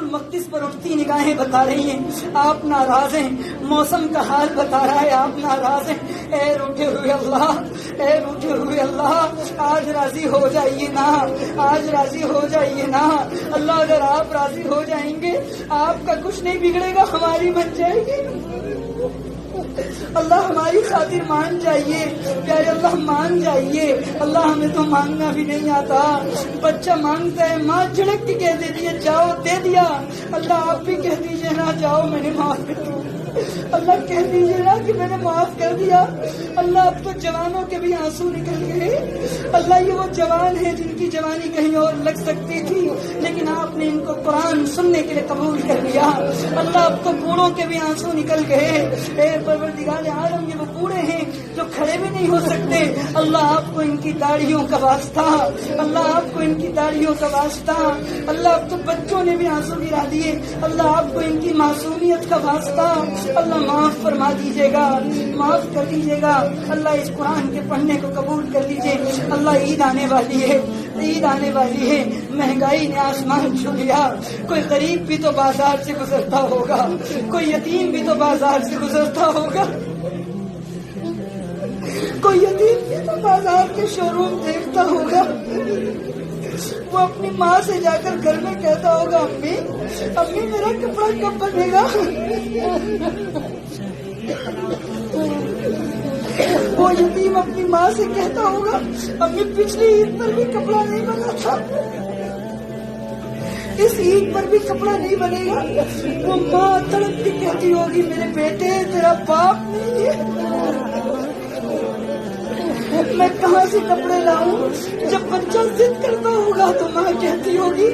المقدس پر اٹھتی نگاہیں بتا رہی ہیں آپ ناراض ہیں، موسم کا حال بتا رہا ہے آپ ناراض ہیں۔ اے روٹھے ہوئے اللہ، اے روٹھے ہوئے اللہ، آج راضی ہو جائیے نا، آج راضی ہو جائیے نا اللہ۔ اگر آپ راضی ہو جائیں گے آپ کا کچھ نہیں بگڑے گا، ہماری بن جائے گی اللہ، ہماری خاطر مان جائیے پیارے اللہ، مان جائیے اللہ۔ ہمیں تو مانگنا بھی نہیں آتا، بچہ مانگتا ہے ماں جھڑک کے کہہ دیتی ہے جاؤ، دے دیا اللہ۔ آپ بھی کہہ دیجیے نا جاؤ میں نے معاف کر دیا اللہ، کہہ دیجیے نا کہ میں نے معاف کر دیا اللہ۔ اب تو جوانوں کے بھی آنسو نکل گئے اللہ، یہ وہ جوان ہیں جن کی جوانی کہیں اور لگ سکتی تھی لیکن آپ نے ان کو قرآن سننے کے لیے قبول کر لیا اللہ۔ اب تو بوڑھوں کے بھی آنسو نکل گئے، اے پروردگار عالم یہ وہ بوڑھے ہیں جو کھڑے بھی نہیں ہو سکتے اللہ، آپ کو ان کی داڑھیوں کا واسطہ اللہ، آپ کو ان کی داڑھیوں کا واسطہ اللہ۔ اب تو بچوں نے بھی آنسو گرا دیے اللہ، آپ کو ان کی معصومیت کا واسطہ اللہ، معاف فرما دیجیے گا، معاف کر دیجیے گا اللہ۔ اس قرآن کے پڑھنے کو قبول کر لیجیے اللہ۔ عید آنے والی ہے، عید آنے والی ہے، مہنگائی نے آسمان چھو لیا۔ کوئی غریب بھی تو بازار سے گزرتا ہوگا، کوئی یتیم بھی تو بازار سے گزرتا ہوگا، کوئی یتیم بھی تو بازار کے شو روم دیکھتا ہوگا۔ وہ اپنی ماں سے جا کر گھر میں کہتا ہوگا امی امی میرا کپڑا کب بنے گا؟ وہ یتیم اپنی ماں سے کہتا ہوگا امی پچھلی عید پر بھی کپڑا نہیں بنا تھا، اس عید پر بھی کپڑا نہیں بنے گا۔ وہ ماں تڑپ کے کہتی ہوگی میرے بیٹے تیرا باپ نہیں ہے، میں کہاں سے کپڑے لاؤں؟ جب بچہ ضد کرتا ہوگا تو ماں کہتی ہوگی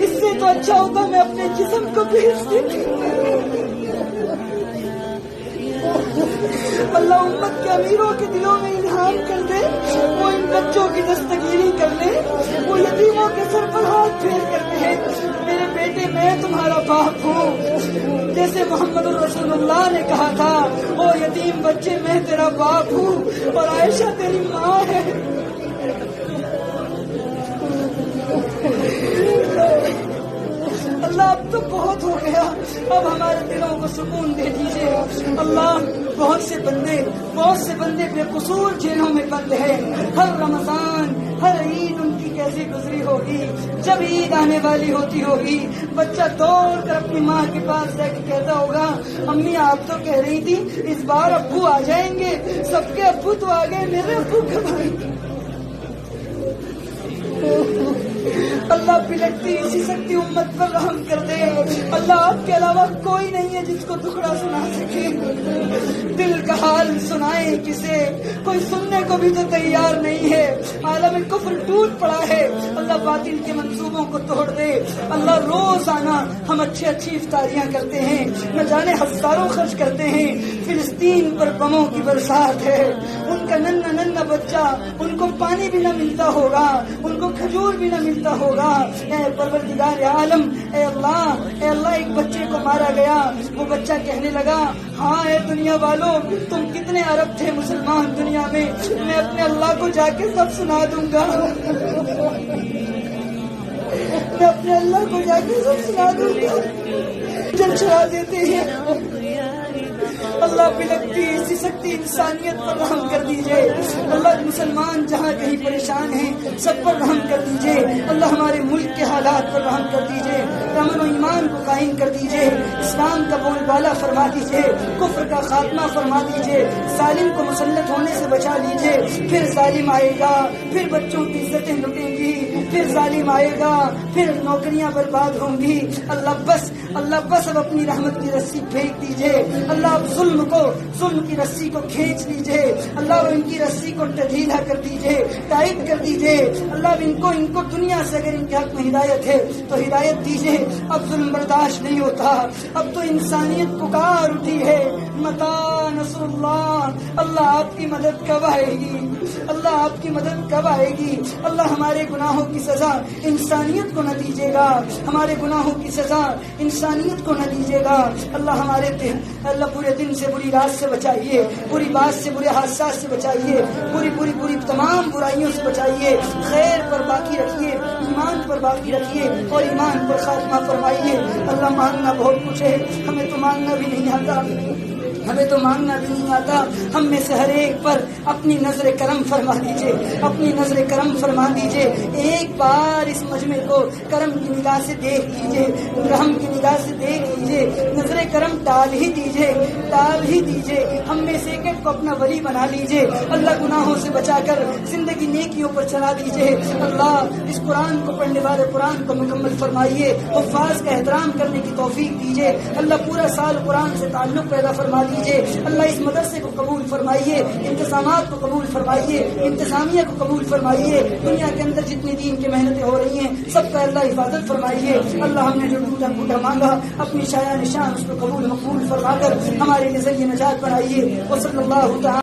اس سے تو اچھا ہوتا میں اپنے جسم کو بھیج دیتی۔ اللہ امت کے امیروں کے دلوں میں الہام کر دے، وہ ان بچوں کی دستگیری کر لے، وہ یتیموں کے سر پر ہاتھ پھیر کر کہے میرے بیٹے میں تمہارا باپ ہوں، جیسے محمد رسول اللہ نے کہا تھا وہ یتیم بچے میں تیرا باپ ہوں اور عائشہ تیری ماں ہے۔ اللہ اب تو بہت ہو گیا، اب ہمارے دلوں کو سکون دے دیجیے اللہ۔ بہت سے بندے بے قصور جیلوں میں بند ہیں، ہر رمضان ہر عید ان کی کیسی گزری ہوگی۔ جب عید آنے والی ہوتی ہوگی بچہ دوڑ کر اپنی ماں کے پاس جا کے کہتا ہوگا امی آپ تو کہہ رہی تھی اس بار ابو آ جائیں گے، سب کے ابو تو آ گئے، میرے ابو کب آئیں گے؟ اللہ پلٹتی اسی سکتی امت پر رحم کر دے اللہ۔ آپ کے علاوہ کوئی نہیں ہے جس کو ٹکڑا سنا سکے، دل کا حال سنائے کسے، کوئی سننے کو بھی تو تیار نہیں ہے۔ عالم کفر ٹوٹ پڑا ہے اللہ، باطل کے منصوبوں کو توڑ دے اللہ۔ روزانہ ہم اچھی افطاریاں کرتے ہیں، نہ جانے ہزاروں خرچ کرتے ہیں، فلسطین پر بموں کی برسات ہے، ان کا ننھا بچہ ان کو پانی بھی نہ ملتا ہوگا، ان کو کھجور بھی نہ ملتا ہوگا۔ اے پروردگار عالم، اے اللہ ایک بچے کو مارا گیا، وہ بچہ کہنے لگا ہاں اے دنیا والوں تم کتنے ارب تھے مسلمان دنیا میں، میں اپنے اللہ کو جا کے سب سنا دوں گا، میں اپنے اللہ کو جا کے سب سنا دوں گا۔ جب چھڑا دیتے ہیں اللہ بلکتی اسی سکتی انسانیت پر رحم کر دیجئے اللہ۔ مسلمان جہاں کہیں پریشان ہیں سب پر رحم کر دیجئے اللہ، ہمارے ملک کے حالات پر رحم کر دیجئے، امن و ایمان کو قائم کر دیجئے، اسلام کا بول بالا فرما دیجئے، کفر کا خاتمہ فرما دیجئے، ظالم کو مسلط ہونے سے بچا لیجئے۔ پھر ظالم آئے گا، پھر بچوں کی عزتیں لٹیں گی، پھر ظالم آئے گا، پھر نوکریاں برباد ہوں گی اللہ بس اب اپنی رحمت کی رسی پھینک دیجئے اللہ۔ اب ظلم کی رسی کو کھینچ لیجئے اللہ، اور ان کی رسی کو ڈھیلا کر دیجئے، ٹائٹ کر دیجئے اللہ۔ اب ان کو دنیا سے اگر ان کے حق میں ہدایت ہے تو ہدایت دیجئے۔ اب ظلم برداشت نہیں ہوتا، اب تو انسانیت پکار اٹھی ہے، متا نصر اللہ آپ کی مدد کب آئے گی اللہ، آپ کی مدد کب آئے گی اللہ۔ ہمارے گناہوں کی سزا انسانیت کو نہ دیجیے گا، ہمارے گناہوں کی سزا انسانیت کو نہ دیجیے گا۔ اللہ ہمارے اللہ پورے دن سے بری رات سے بچائیے، بری بات سے برے حادثات سے بچائیے، بری تمام برائیوں سے بچائیے، خیر پر باقی رکھیے، ایمان پر باقی رکھیے اور ایمان پر خاتمہ فرمائیے۔ اللہ مانگنا بہت کچھ ہے، ہمیں تو مانگنا بھی نہیں آتا، ہمیں تو مانگنا بھی نہیں آتا، ہم میں سے ہر ایک پر اپنی نظر کرم فرما دیجئے، اپنی نظر کرم فرما دیجئے۔ ایک بار اس مجمع کو کرم کی نگاہ سے دیکھ لیجئے، رحم کی نگاہ سے دیکھ لیجئے، نظر کرم ڈال ہی دیجئے، ہم میں سے ایک ایک کو اپنا ولی بنا لیجئے۔ اللہ گناہوں سے بچا کر زندگی نیکیوں پر چلا دیجئے۔ اللہ اس قرآن کو پڑھنے والے قرآن کو مکمل فرمائیے، حفاظ کا احترام کرنے کی توفیق دیجئے۔ اللہ پورا سال قرآن سے تعلق پیدا فرما دیجئے۔ اللہ اس مدرسے کو قبول فرمائیے، انتظامات کو قبول فرمائیے، انتظامیہ کو قبول فرمائیے۔ دنیا کے اندر جتنی دین کی محنتیں ہو رہی ہیں سب کا اللہ حفاظت فرمائیے۔ اللہ ہم نے جو ٹوٹا پھوٹا مانگا اپنی شایان نشان اس کو قبول مقبول فرما کر ہمارے لیے ذریعہ نجات بنائیے۔ وصلی اللہ تعالی